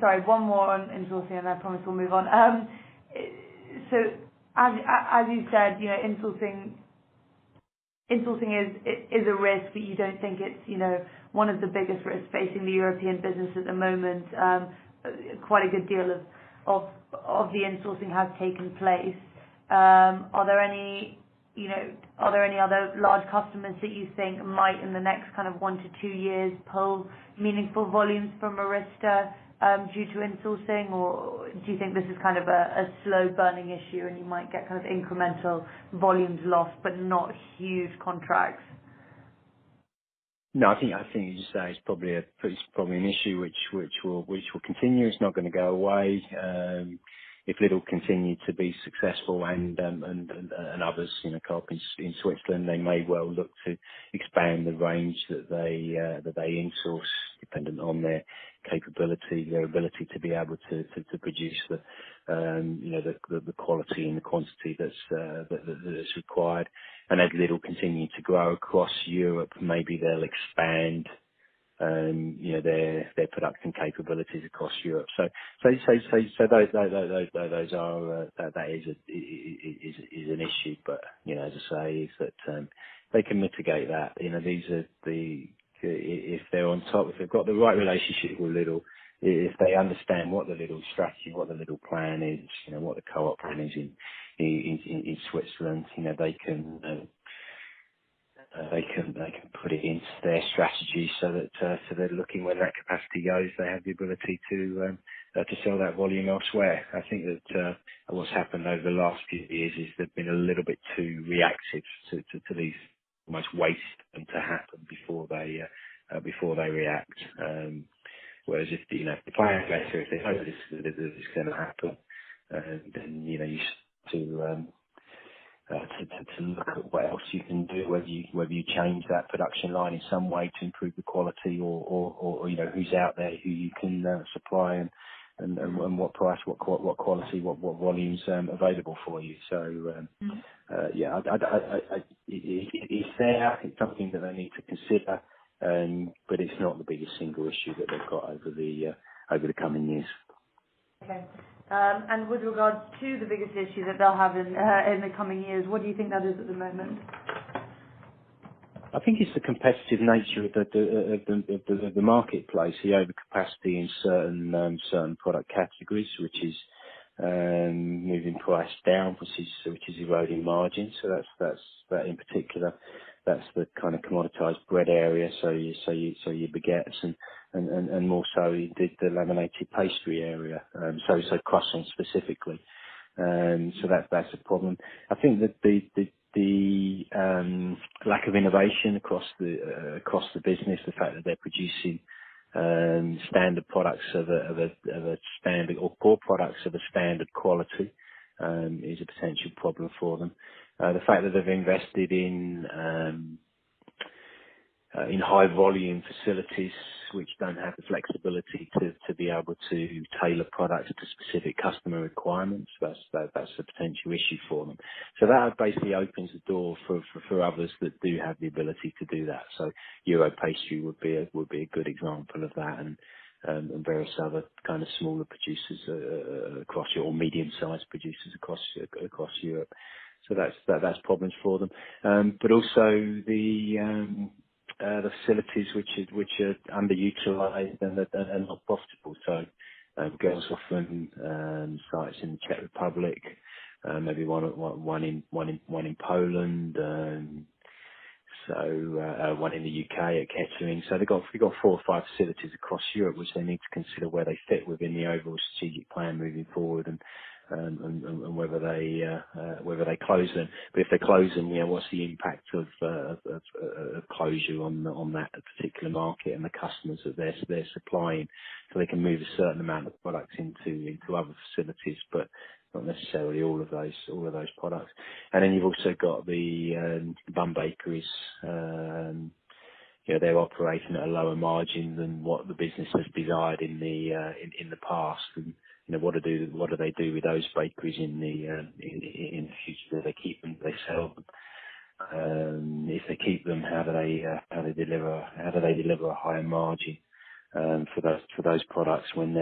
Sorry, one more on insourcing, and I promise we'll move on. So as you said, you know, insourcing is a risk, but you don't think it's, you know, one of the biggest risks facing the European business at the moment. Quite a good deal of the insourcing has taken place. Are there any, you know, other large customers that you think might, in the next kind of 1 to 2 years, pull meaningful volumes from Arista, due to insourcing? Or do you think this is kind of a slow burning issue and you might get kind of incremental volumes lost but not huge contracts? No, I think you say it's probably an issue which will continue. It's not going to go away. If Lidl continue to be successful and others, you know, Co-op in Switzerland, they may well look to expand the range that they insource, dependent on their capability, their ability to be able to produce the you know, the quality and the quantity that's required. And as Lidl continue to grow across Europe, maybe they'll expand you know, their production capabilities across Europe. So those are that is an issue. But you know, as I say, is that they can mitigate that. You know, these are if they're on top, if they've got the right relationship with Lidl, if they understand what the Lidl strategy, what the Lidl plan is, you know, what the Co-op plan is in Switzerland, you know, they can put it into their strategy so that they're looking when that capacity goes, they have the ability to sell that volume elsewhere. I think that what's happened over the last few years is they've been a little bit too reactive to these, almost wait for them to happen before they react. Whereas if you know, if the plan is better, if they know that it's going to happen, then you know, you to look at what else you can do, whether you change that production line in some way to improve the quality, or you know, who's out there who you can supply and what price, what quality, what volumes available for you. So yeah, it's there. It's something that they need to consider, but it's not the biggest single issue that they've got over the coming years. Okay. And with regards to the biggest issue that they'll have in the coming years, what do you think that is at the moment? I think it's the competitive nature of the marketplace, the overcapacity in certain product categories, which is moving price down, which is eroding margins. So that's that in particular. That's the kind of commoditized bread area. So your baguettes and more so the laminated pastry area. So croissants specifically. So that's a problem. I think that the lack of innovation across the business, the fact that they're producing standard products of a standard, or poor products of a standard quality, is a potential problem for them. The fact that they've invested in high volume facilities which don't have the flexibility to be able to tailor products to specific customer requirements, that's a potential issue for them. So that basically opens the door for others that do have the ability to do that. So Euro Pastry would be a good example of that, and various other kind of smaller producers across Europe, or medium-sized producers across Europe. So that's problems for them. But also the facilities which are underutilized and not profitable. So girls often sites in the Czech Republic, maybe one in Poland, so one in the UK at Kettering. So we've got 4 or 5 facilities across Europe which they need to consider where they fit within the overall strategic plan moving forward, and whether they close them. But if they close them, you know, what's the impact of closure on that particular market and the customers that they're supplying, so they can move a certain amount of products into other facilities, but not necessarily all of those products. And then you've also got the bun bakeries. You know, they're operating at a lower margin than what the business has desired in the past. And you know, what do they do with those bakeries in the future? Do they keep them? Do they sell them? If they keep them, how do they deliver a higher margin? for those products when